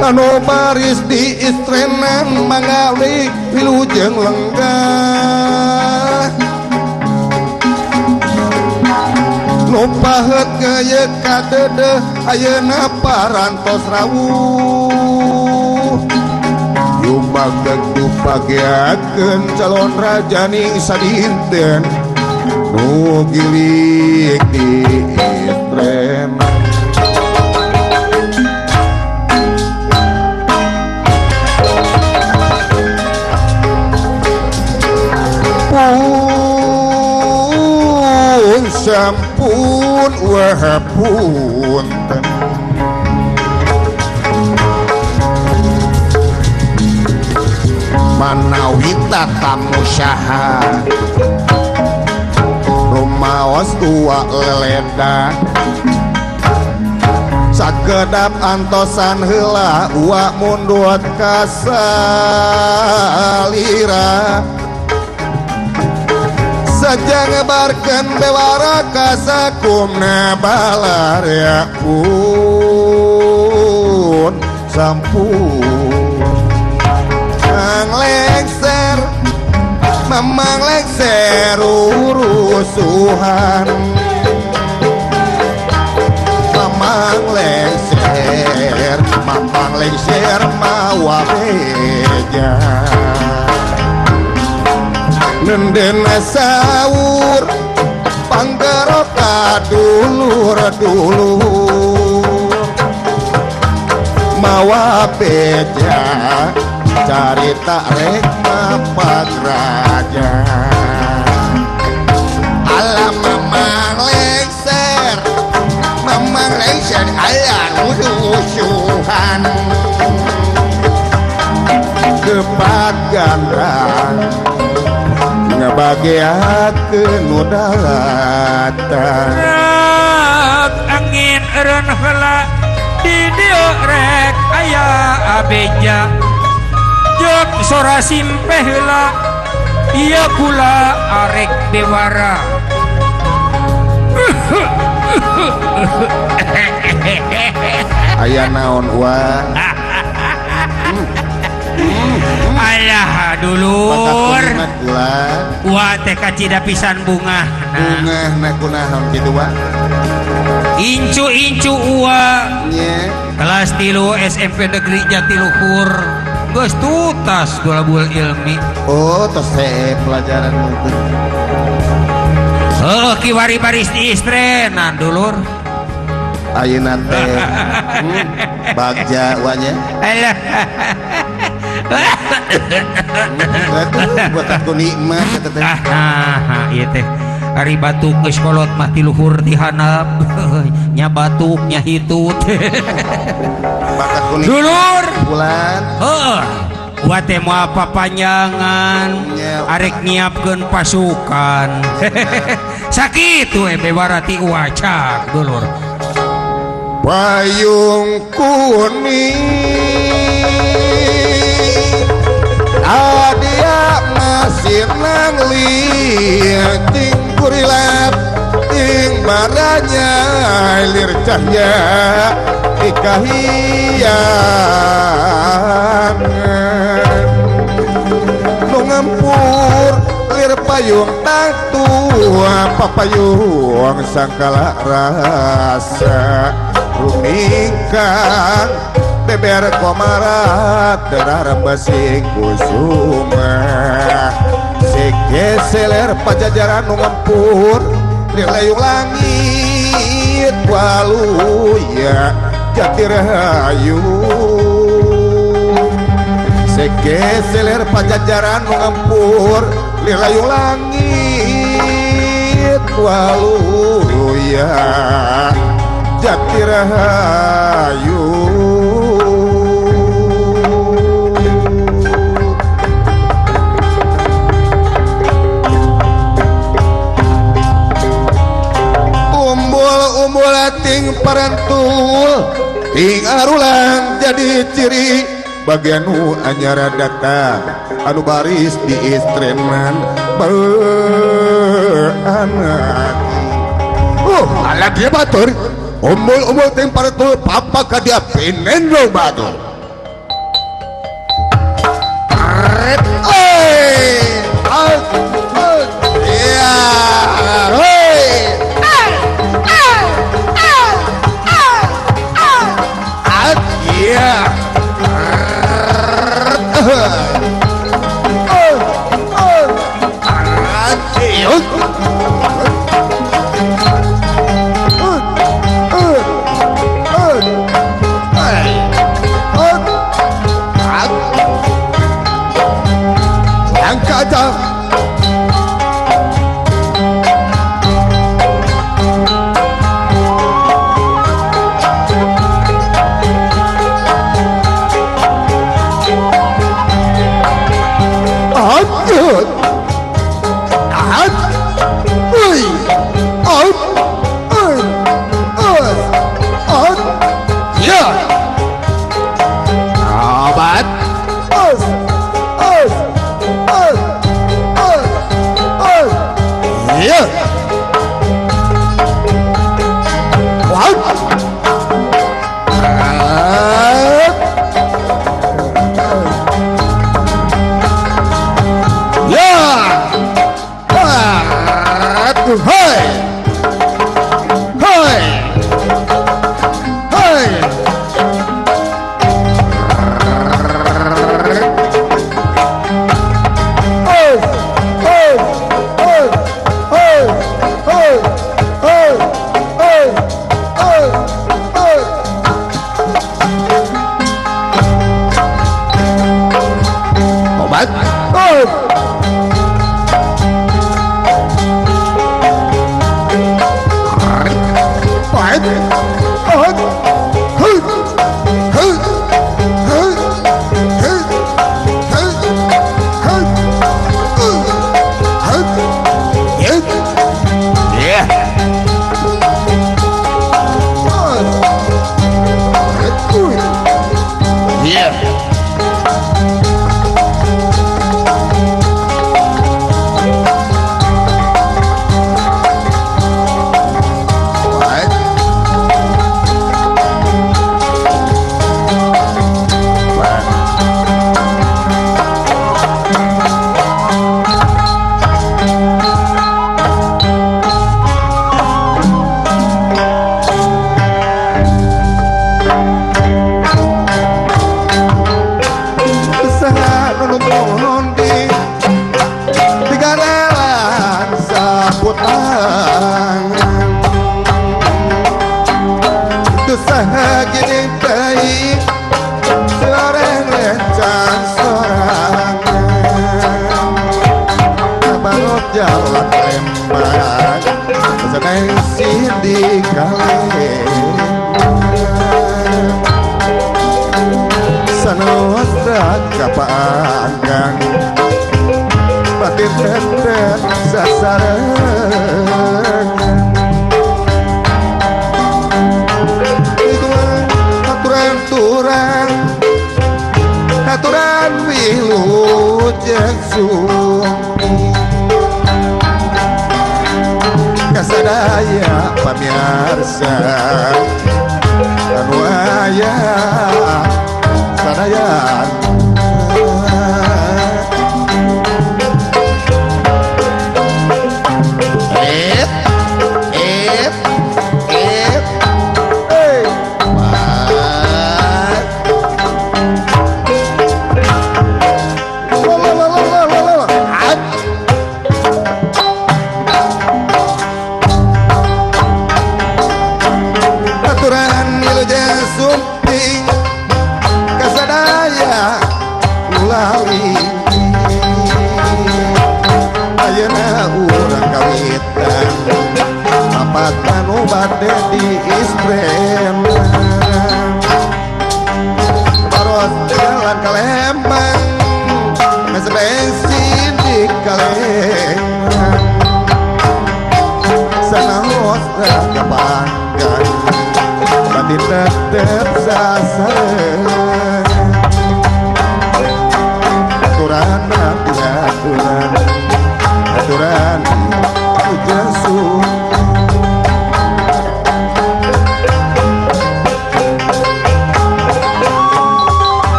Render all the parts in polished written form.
anu baris di istrenan mangalik wilujeng lenggah nu pahet gaya kadede ayeuna parantos rawuh yumak degdu pageakeun calon rajaning sadinten nu gilik di istrenan sampun wapunten manawi tatamu syaha rumaos tua leleda sakedap antosan heula uak mundut kasalira saja ngebarkan bewara kasakumna balar ya pun sampun lengser memang lengser urusuhan memang lengser mawa beja nenden sahur panggeroka dulur mawa beja carita rek mapak raja alam memang lengser alam musuhan kepat gandang ngabageakeun nu dalatan angin eureun heula di dieu rek aya abeja jeung sora simpeh heula ieu kula arek dewara aya naon wa alah dulur wah teh kacida pisan bunga na kunaon kitu wa incu uwa kelas 3 SMP Negeri Jatiluhur geus tutas golabul ilmi oh tos pelajaran mungkin kiwari baris di istrenan dulur ayeuna teh bagja wanya alah buat aku nikmat kata teh ieu teh ari batuk geus kolot mah ti luhur dihanap nya batuk nya hitut bakat kuning dulur bulan heuh wa teh moal papanjangan arek nyiapkeun pasukan sakitu bewara ti uacak dulur payung kuning adia masih nangling ting kurilat ting baranya lir cahya ikahiyangan nu ngampur lir payung tatu papayung sangkala rasa rumingkang beber komarat derar basing kusuma segeseler pajajaran nu ngampur lir layung langit waluya jati rahayu segeseler pajajaran nu ngampur lir layung langit waluya jati rahayu umbul ting parantul ting arulang jadi ciri bagian nu anyara datang anu baris di istreman beranak alat dia batur umbul ting parantul papa kadia pinen lo batur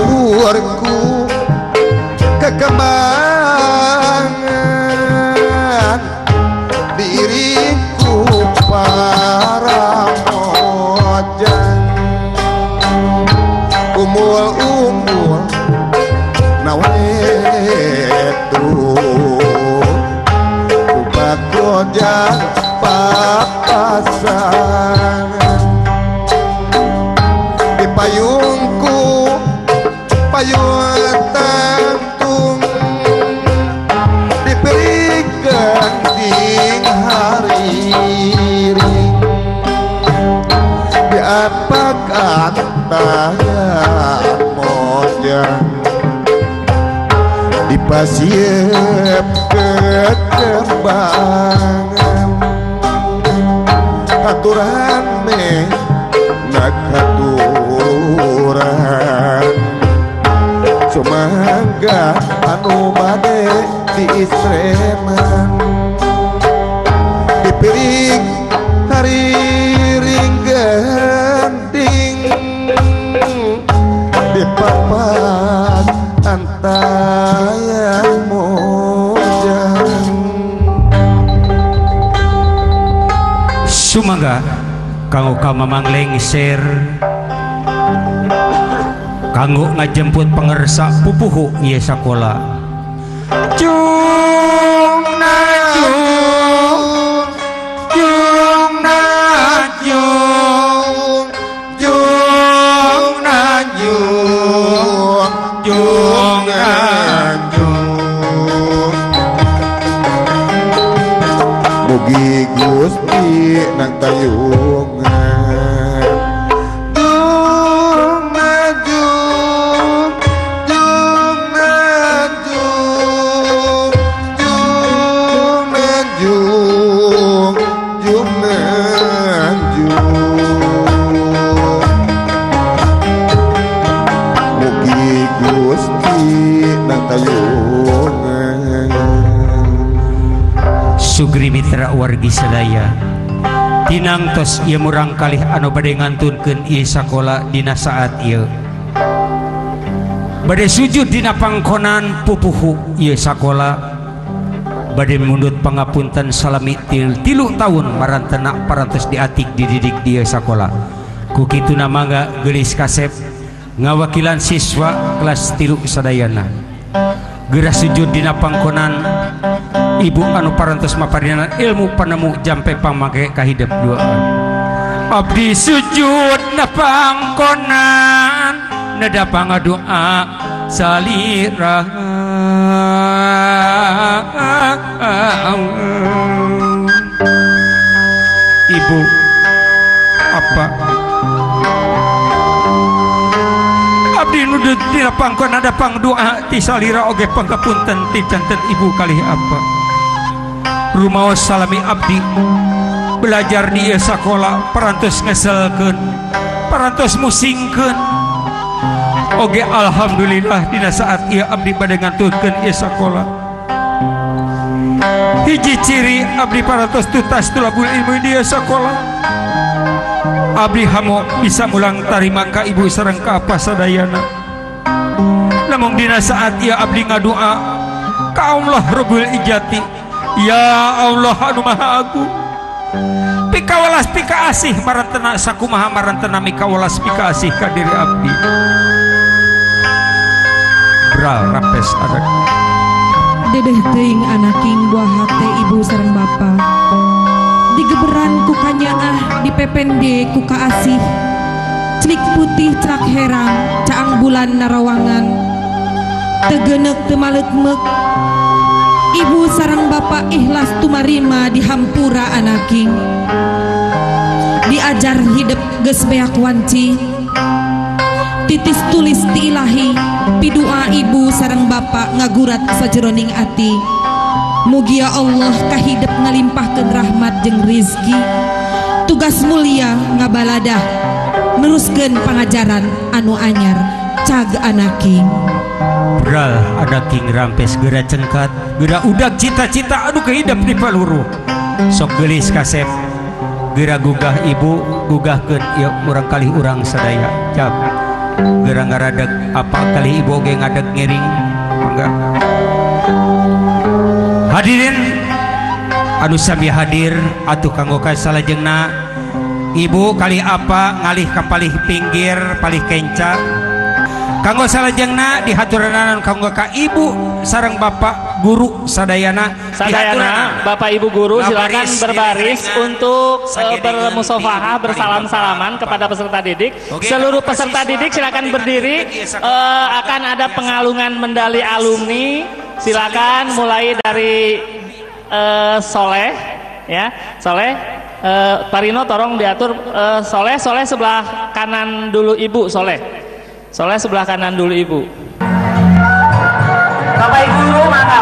leluhurku kekembangan diriku para mojang umul-umul nawetu ubah kojang papasan di payungku payung tangtung diberikan ding hari diapakan tangan mojang dipasiep kekembangan aturan me nakaturan sumangga anu bade diistreman dipiring hari ringgending dipapat antayang mojang sumangga kanggo ka mamang lengser kanggo ngajemput pangersa pupuhu ieu sakola jung na jung jung na jung jung na jung jung na jung mugi Gusti nang tayungan jung na jung jung na jung jung na jung jung na jung mugi Gusti nang tayungan sugri mitra wargi sadaya tinangtos ieu murang kalih anu bade ngantunkeun ieu sakola dina saat ieu bade sujud dina pangkonan pupuhu ieu sakola bade mundut pangapunten salami 3 tahun marantena parantos diatik dididik di ieu sakola ku kituna mangga geulis kasep ngawakilan siswa kelas 3 sadayana geura sujud dina pangkonan ibu anu parantos maparinana ilmu panemu jampe pamake kahidep duaan abdi sujud na pangkonan nada pangadoa salira ibu apa abdi nudut dina pangkonan ada pangdoa ti salira oge pangapunten ti janten ibu kalih apa rumaos salami abdi belajar di ieu sakola parantos ngeselkeun parantos musingkeun oge alhamdulillah dina saat ieu abdi bade ngantunkeun ieu sakola hiji ciri abdi parantos tuntas tulabul ilmu di ieu sakola abdi hamo bisa mulang tarima ka ibu sareng ka apa sadayana namun dina saat ieu abdi ngadoa ka Allah Rabbul Ijati ya Allah anu maha agung pikawalas pika asih marantena sakumaha marantena mikawalas pika asih ka diri abdi bral rampes adat dedeh teuing anaking buah hate ibu sareng bapa digeberan ku kanyaah dipepende ku kaasih celik putih cerak herang caang bulan narawangan tegeuneuk teu maleuk-meuk ibu sareng bapak ikhlas tumarima di hampura anaking diajar hidup geus beak wanci titis tulis ti ilahi pidua ibu sareng bapak ngagurat sajeroning ati mugia Allah kahidep ngalimpahkeun rahmat jeung rizki tugas mulia ngabaladah neruskeun pangajaran anu anyar cag anaking bral ada king rampes geura cengkat geura udag cita-cita anu kahidap di paluru sok geulis kasep geura gugah ibu gugahkeun ieu urang kalih urang sadaya cap gerang ngaradeg apa kali ibu ge ngadeg ngiring mangga hadirin anu sami hadir atuh kanggo kasalajengna ibu kali apa ngalih ka palih pinggir palih kenca kanggo salajengna dihaturanan kanggo ka ibu sareng bapak guru sadayana bapak ibu guru silakan berbaris untuk bermusafahah bersalam-salaman kepada peserta didik. Seluruh peserta didik silakan berdiri. Akan ada pengalungan medali alumni, silakan mulai dari Soleh ya Soleh. Parino tolong diatur. Soleh sebelah kanan dulu ibu. Soleh sebelah kanan dulu ibu. Bapak ibu guru mana?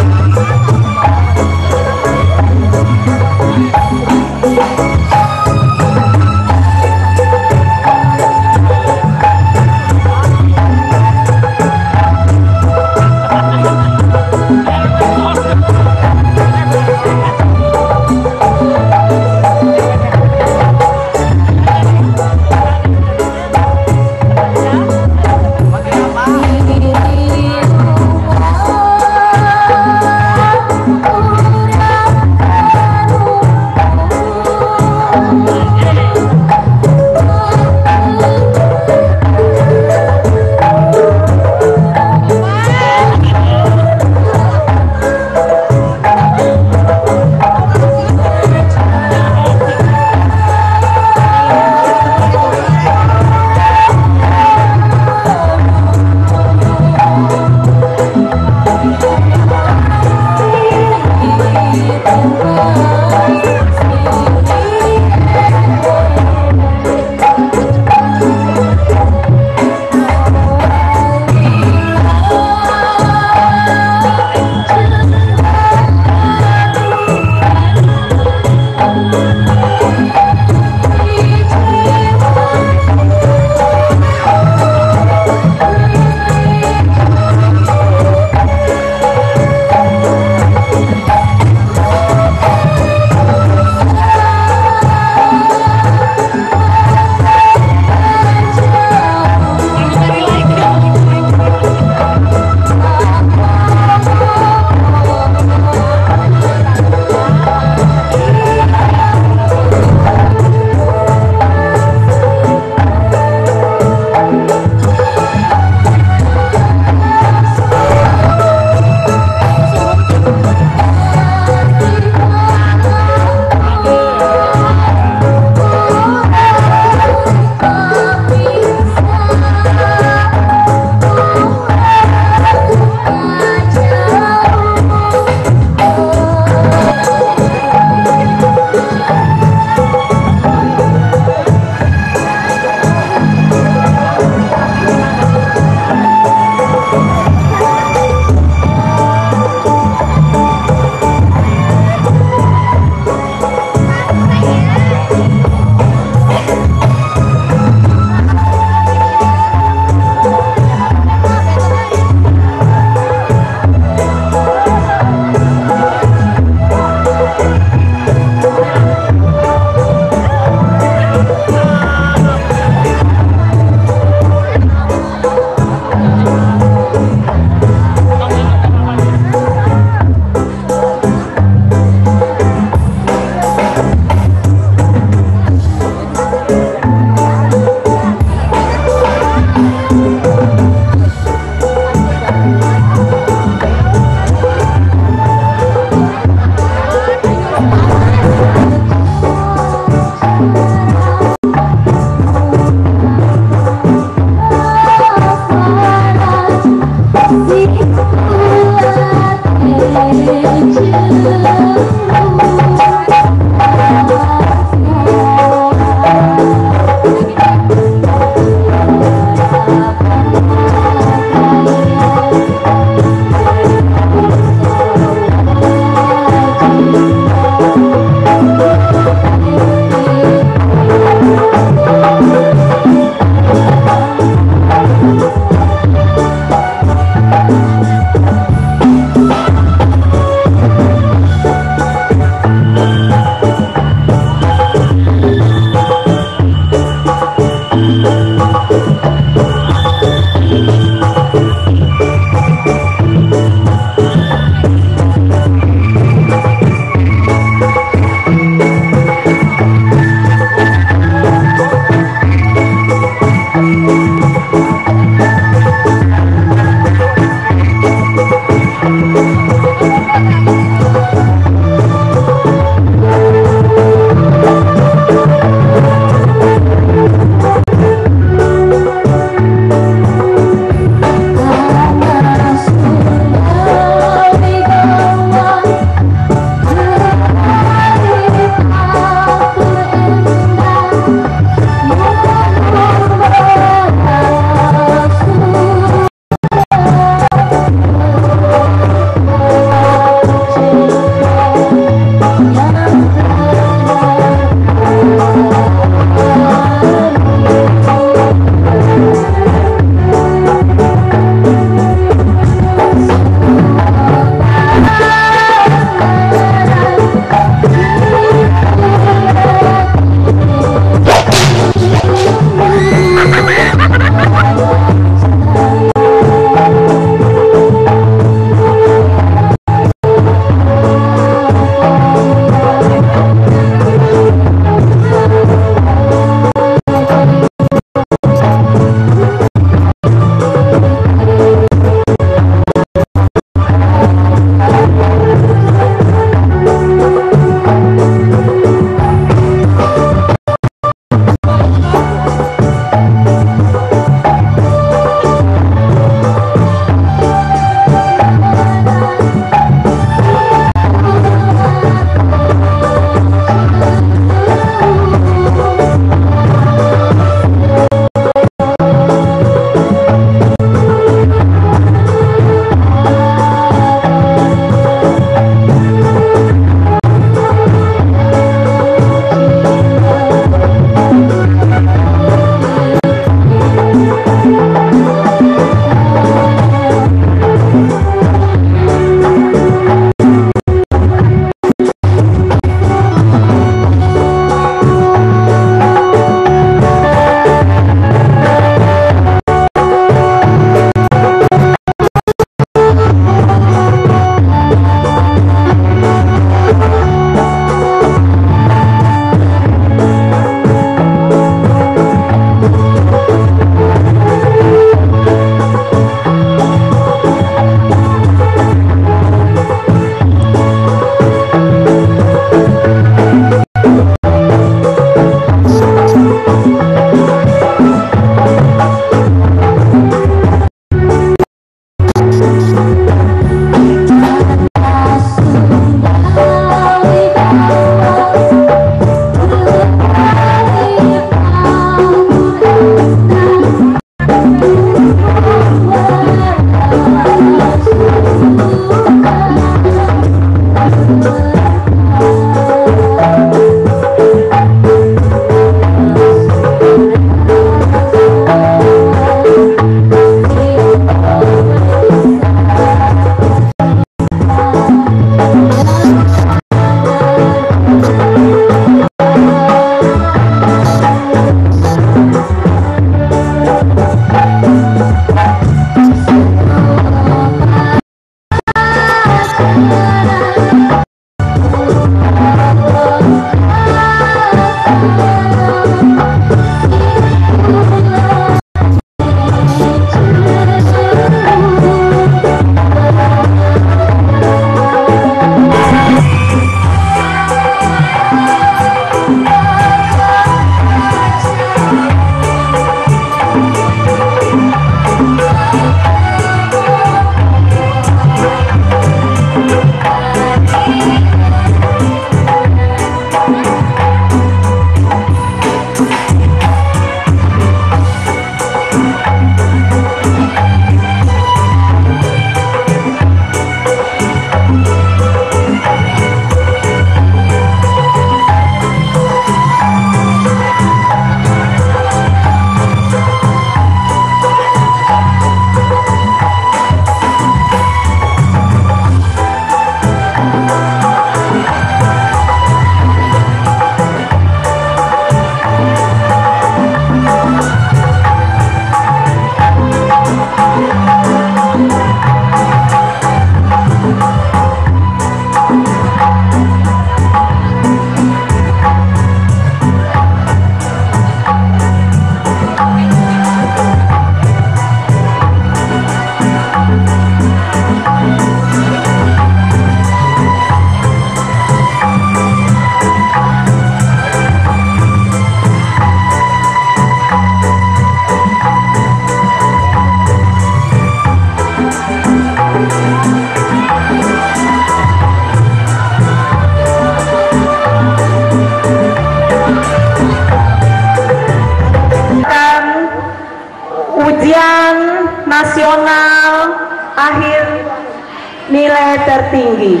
tertinggi.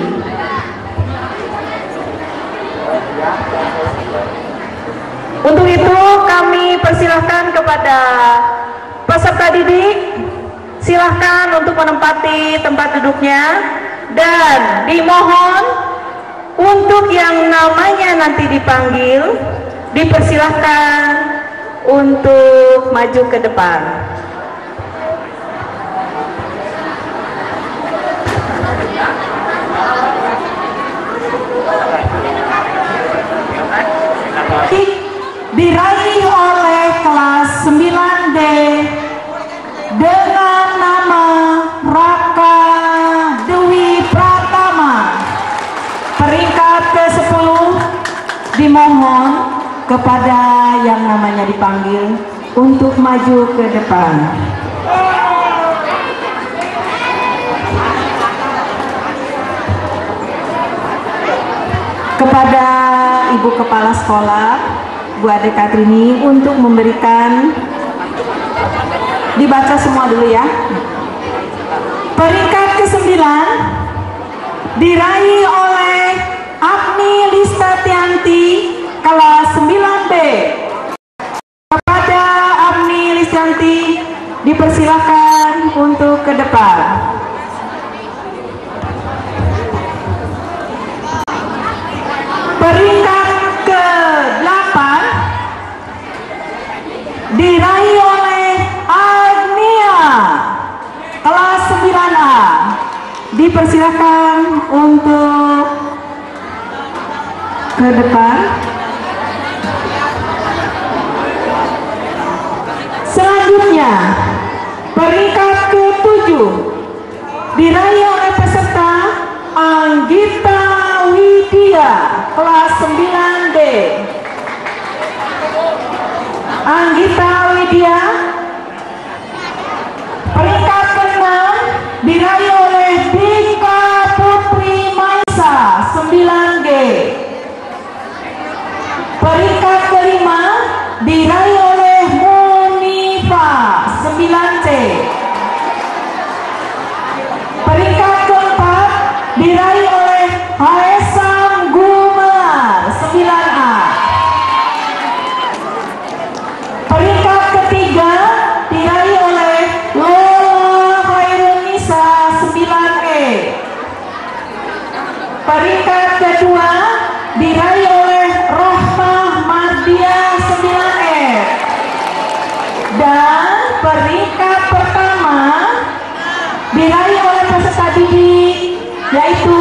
Untuk itu kami persilahkan kepada peserta didik, silahkan untuk menempati tempat duduknya, dan dimohon untuk yang namanya nanti dipanggil dipersilahkan untuk maju ke depan. Diraih oleh kelas 9D dengan nama Raka Dewi Pratama. Peringkat ke-10 dimohon kepada yang namanya dipanggil untuk maju ke depan. Kepada Ibu Kepala Sekolah, Bu Ade Katrini, untuk memberikan, dibaca semua dulu ya. Peringkat ke-9 diraih oleh Agni Listatianti kelas 9B. Kepada Agni Listatianti dipersilakan untuk ke depan. Peringkat ke-8 diraih oleh Agnia kelas 9A. Dipersilakan untuk ke depan. Selanjutnya peringkat ke-7 diraih oleh peserta Anggita Widya kelas 9D. Anggita Widya. Peringkat ke-6 diraih oleh Dika Putri Maisa 9G. Peringkat ke-5 diraih oleh Munifa 9C. Peringkat ke-4 diraih oleh Haesam Gumelar 9A. Peringkat ketiga diraih oleh Lola Khairunisa 9E. Peringkat kedua diraih oleh Rohmah Mardia 9E. Dan peringkat pertama diraih oleh peserta didik, yaitu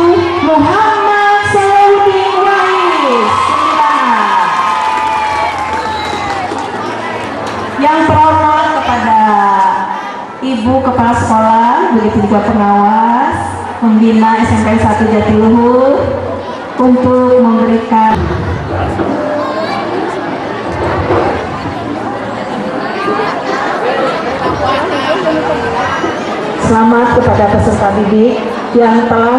Muhammad Salahuddin Wais 9A. Yang terhormat kepada Ibu Kepala Sekolah, begitu juga pengawas Pembina SMP 1 Jatiluhur untuk memberikan selamat kepada peserta didik yang telah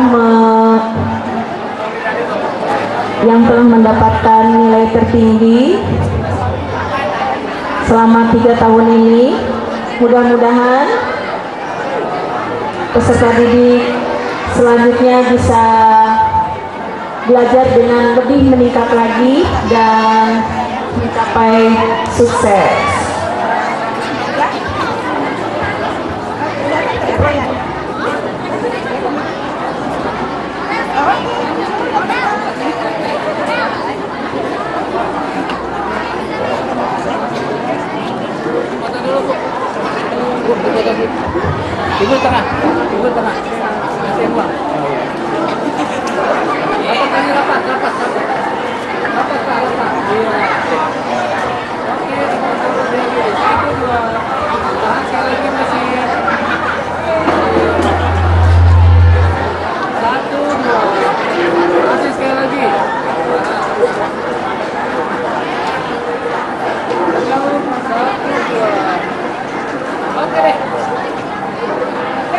mendapatkan nilai tertinggi selama 3 tahun ini. Mudah-mudahan peserta didik selanjutnya bisa belajar dengan lebih meningkat lagi dan mencapai sukses. Ibu tengah, ibu tengah. Kasih uang. Rapat. Sekali lagi masih 1, 2. Masih sekali lagi. Oke deh.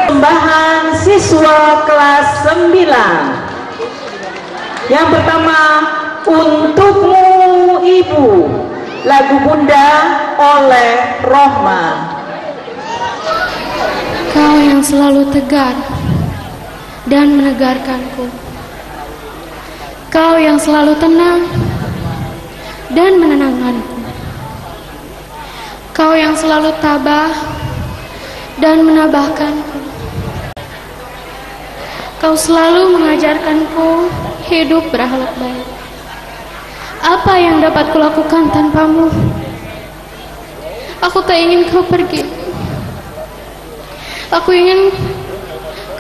Persembahan siswa kelas 9. Yang pertama, Untukmu Ibu, lagu Bunda oleh Rohma. Kau yang selalu tegar dan menegarkanku. Kau yang selalu tenang dan menenangkanku. Kau yang selalu tabah dan menabahkanku. Kau selalu mengajarkanku hidup berakhlak baik. Apa yang dapat kulakukan tanpamu? Aku tak ingin kau pergi. Aku ingin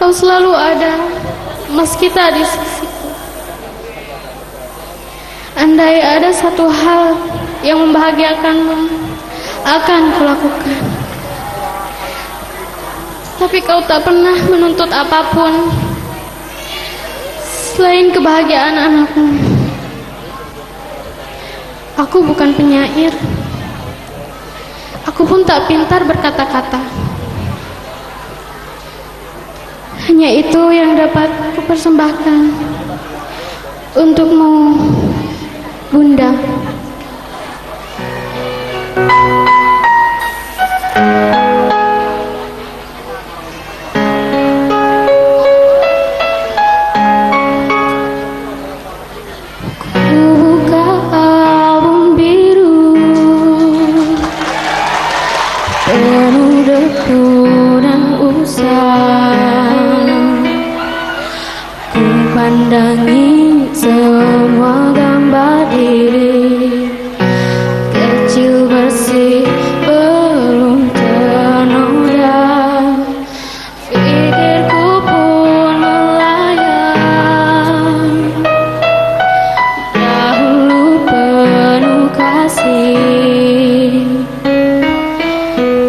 kau selalu ada meski tak di sisiku. Andai ada satu hal yang membahagiakanmu, akan kulakukan. Tapi kau tak pernah menuntut apapun selain kebahagiaan anakmu. Aku bukan penyair. Aku pun tak pintar berkata-kata. Hanya itu yang dapat kupersembahkan untukmu, Bunda. Pandangi semua gambar diri kecil bersih belum ternoda. Pikirku pun melayang dahulu penuh kasih.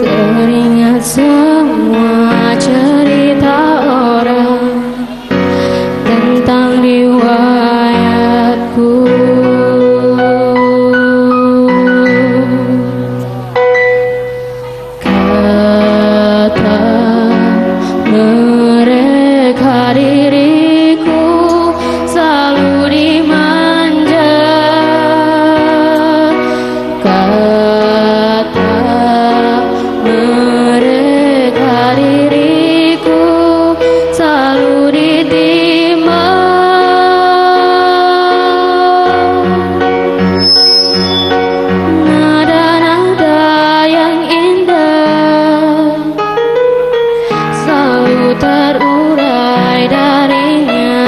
Teringat semua cerita orang tentang riwayatku. Kata mereka diriku selalu dimanja. Kata mereka diriku selalu ditimpa. Nada-nada yang indah selalu terurai darinya.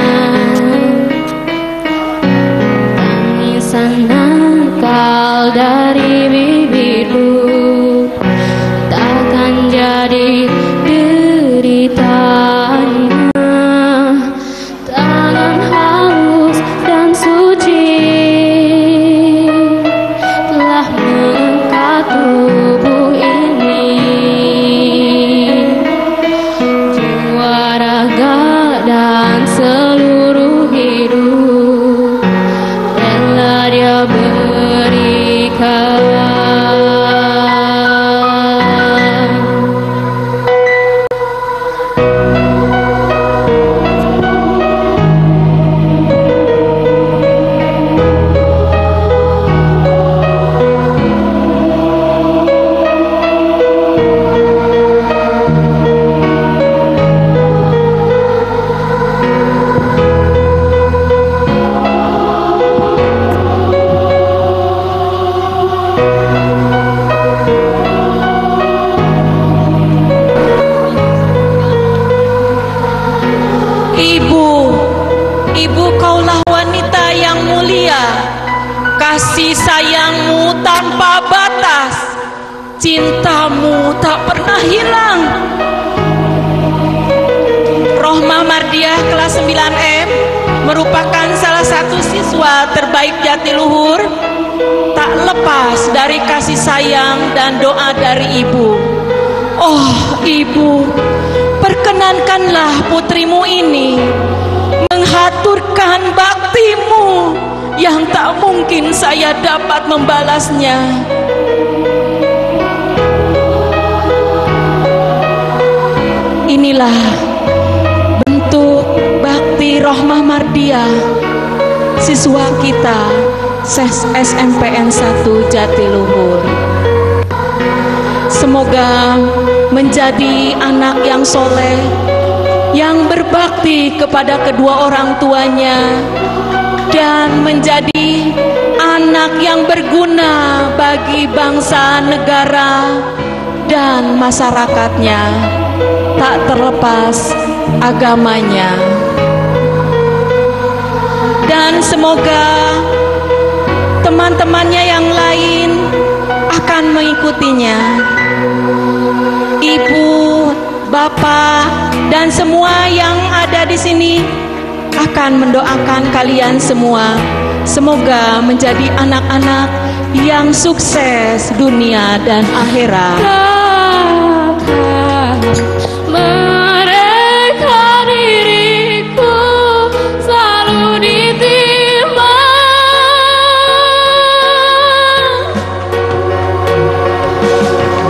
Tangisan nakal dari bibirku takkan jadi deritanya. Tangan halus dan suci telah mengangkat tubuh ini. Jiwa, raga, dan seluruh hidup rela dia berikan. Ibu, kaulah wanita yang mulia. Kasih sayangmu tanpa batas, cintamu tak pernah hilang. Rohmah Mardiah kelas 9M merupakan salah satu siswa terbaik Jatiluhur. Tak lepas dari kasih sayang dan doa dari ibu. Oh ibu, perkenankanlah putrimu ini menghaturkan baktimu yang tak mungkin saya dapat membalasnya. Inilah bentuk bakti Rohmah Mardiah, siswa kita SMPN 1 Jatiluhur. Semoga menjadi anak yang soleh, yang berbakti kepada kedua orang tuanya dan menjadi anak yang berguna bagi bangsa, negara, dan masyarakatnya, tak terlepas agamanya. Dan semoga teman-temannya yang lain akan mengikutinya. Ibu, bapak, dan semua yang ada di sini akan mendoakan kalian semua. Semoga menjadi anak-anak yang sukses dunia dan akhirat. Mereka diriku selalu ditimbang.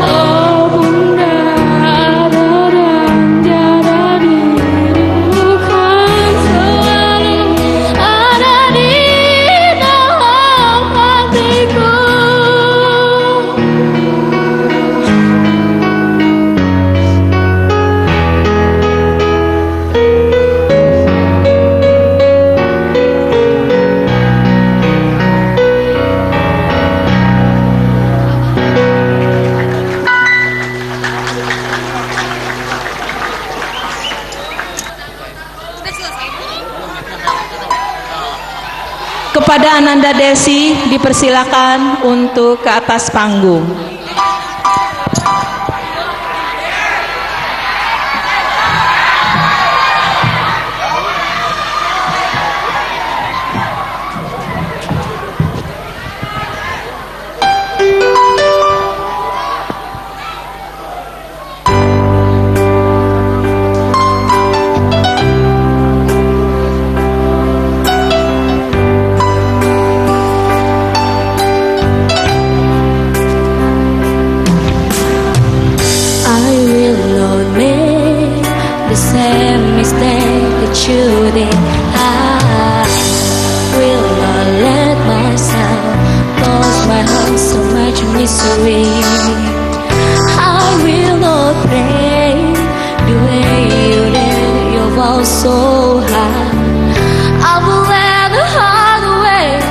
Oh Bunda, dan jaga dirimu kan selalu ada di dalam hatiku. Kepada Ananda Desi dipersilakan untuk ke atas panggung. You did. I will not let myself cause my heart so much misery. I will not pray the way you did. Your vow so high. I will let the heart away,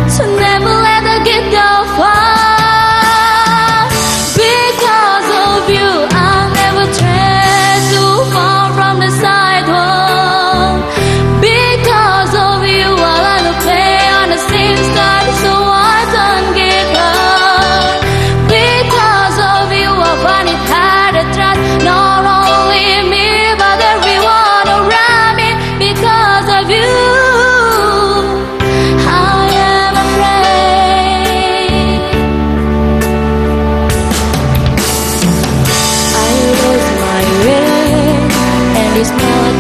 so never let the gift go far. Because of you, I never tried too far from the sidewalk.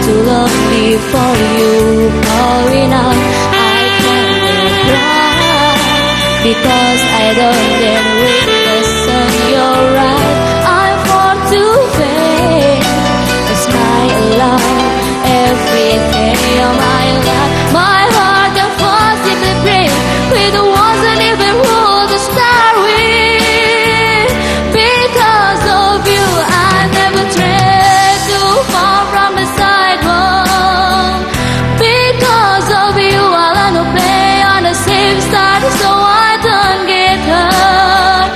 Too lonely for you, all enough. I can't cry because I don't get listen. You're right. I'm for to pay. It's my love, every day of my life. My heart can possibly break with the ones that even rule the star with. Because of you, I never tried too far from the side. So I don't get hurt.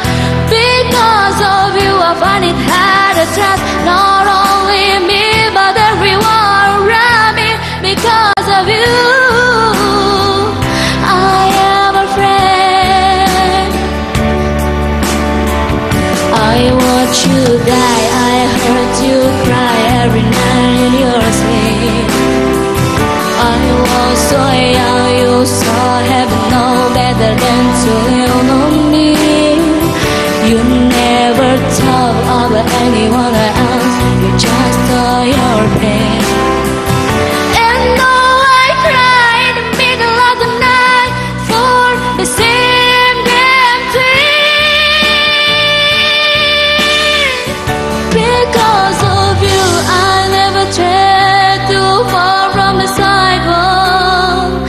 Because of you, I find it hard to trust not only me but everyone around me. Because of you, I am afraid. I watch you die, I heard you cry every night in your sleep. I was so young, you saw heaven, no better than to lean on me. You never thought of anyone else, you just saw your pain. And though I cry in the middle of the night for the same damn thing. Because of you, I never tried too far from the sidewalk.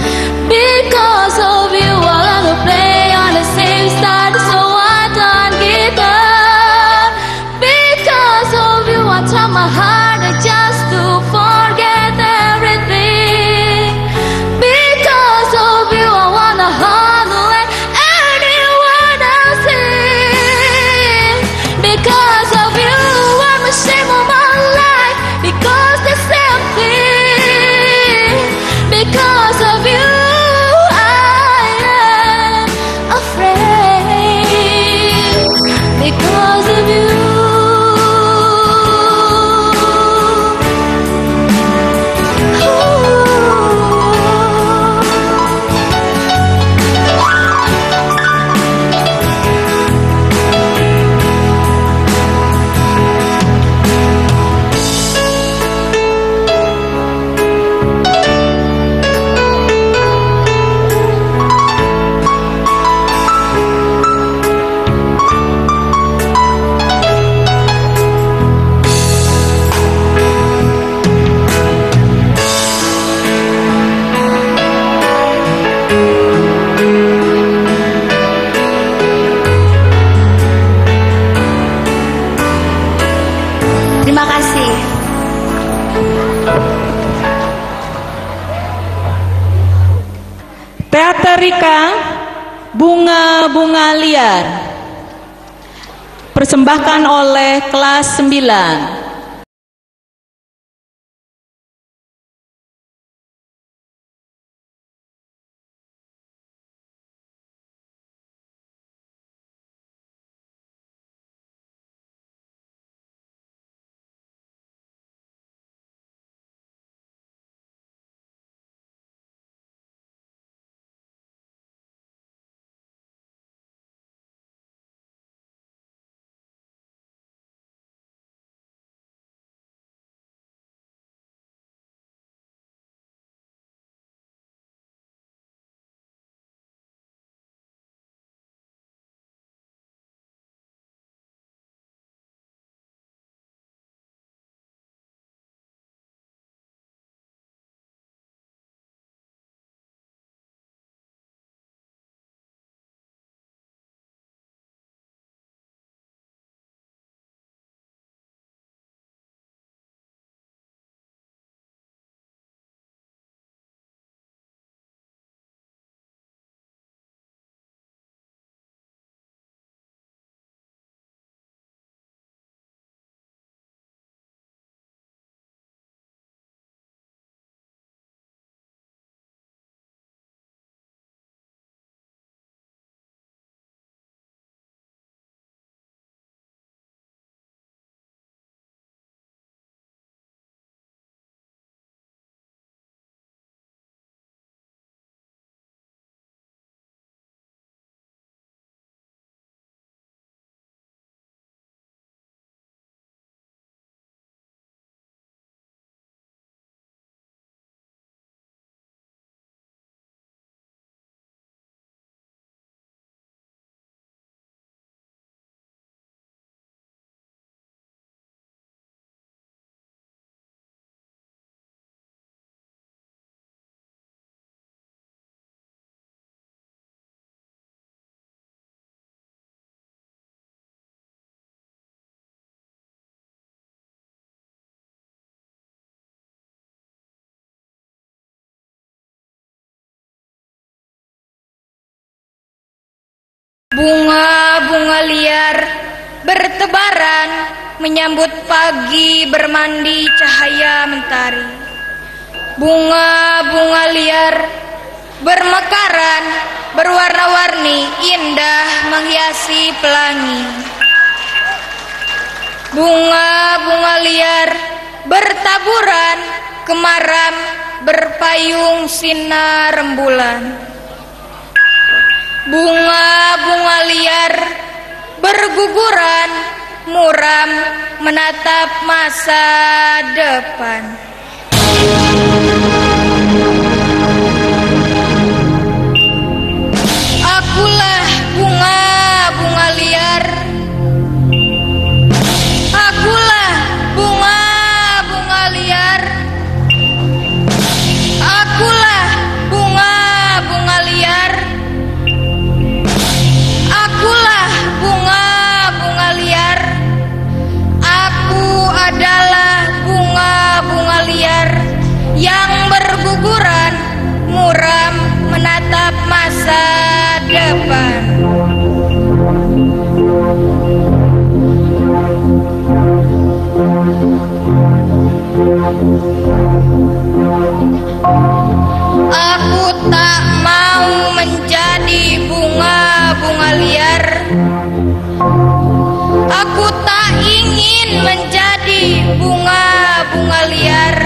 Katerika Bunga-bunga liar, persembahkan oleh kelas 9. Bunga-bunga liar bertebaran menyambut pagi bermandi cahaya mentari. Bunga-bunga liar bermekaran berwarna-warni indah menghiasi pelangi. Bunga-bunga liar bertaburan kemaram berpayung sinar rembulan. Bunga-bunga liar berguguran muram menatap masa depan. Akulah bunga-bunga liar. Akulah bunga-bunga liar. Akulah bunga-bunga liar. Akulah bunga-bunga liar. Aku adalah bunga-bunga liar yang berguguran muram menatap masa depan. Aku tak mau menjadi bunga-bunga liar. Aku tak ingin menjadi bunga-bunga liar.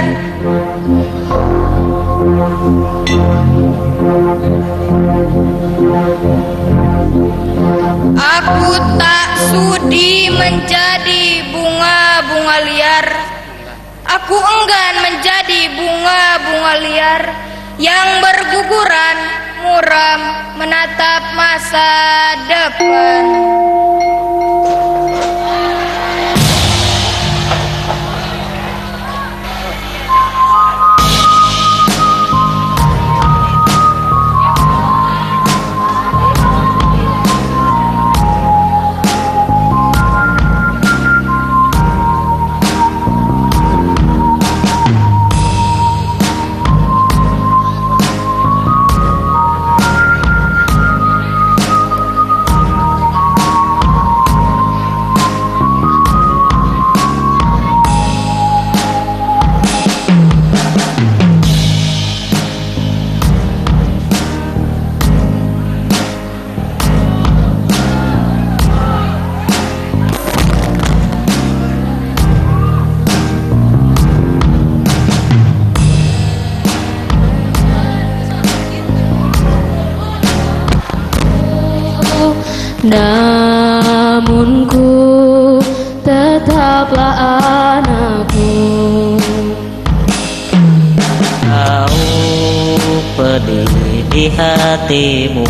Aku tak sudi menjadi bunga-bunga liar. Aku enggan menjadi bunga-bunga liar yang berguguran muram menatap masa depan. namun ku tetaplah anakku. Kau pedih di hatimu,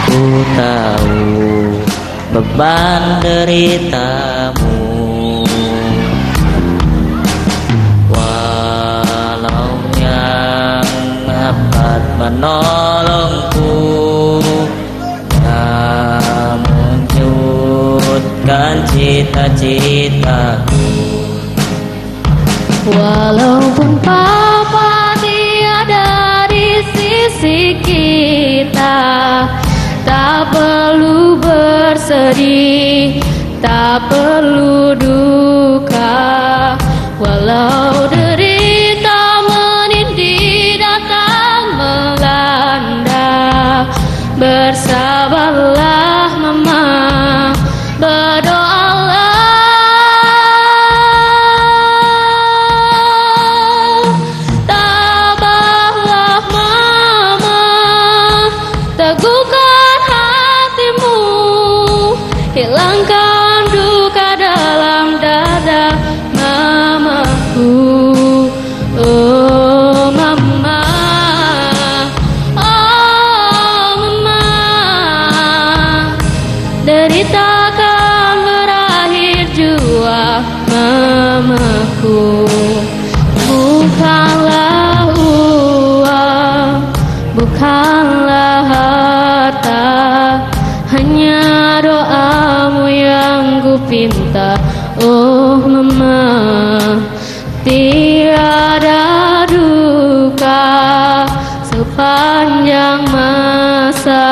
ku tahu beban deritamu. Walau yang dapat menolongku, namun wujudkan cita-citaku. Walaupun papa tiada di sisi kita, tak perlu bersedih, tak perlu duka. Walau derita menindih datang melanda, bersabarlah mama, berdoalah. Tabahlah mama, teguhkan hatimu, hilangkan duka dalam dada mamaku. Oh mama, oh mama, derita akan berakhir jua mamaku. Bukanlah uang, bukanlah harta, hanya doamu yang ku pinta. Oh mama, tiada duka sepanjang masa,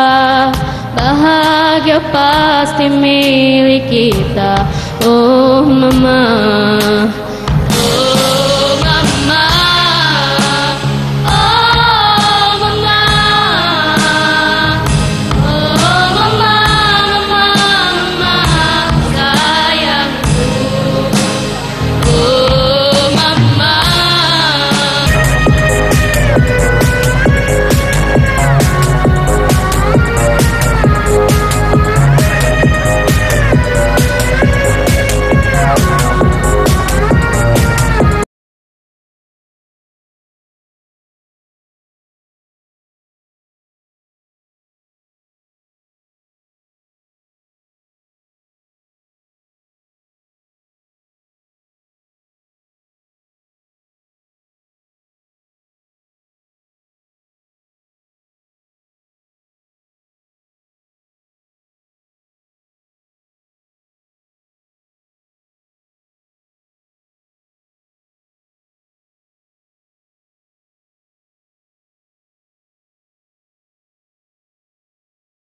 bahagia pasti milik kita. Oh mama.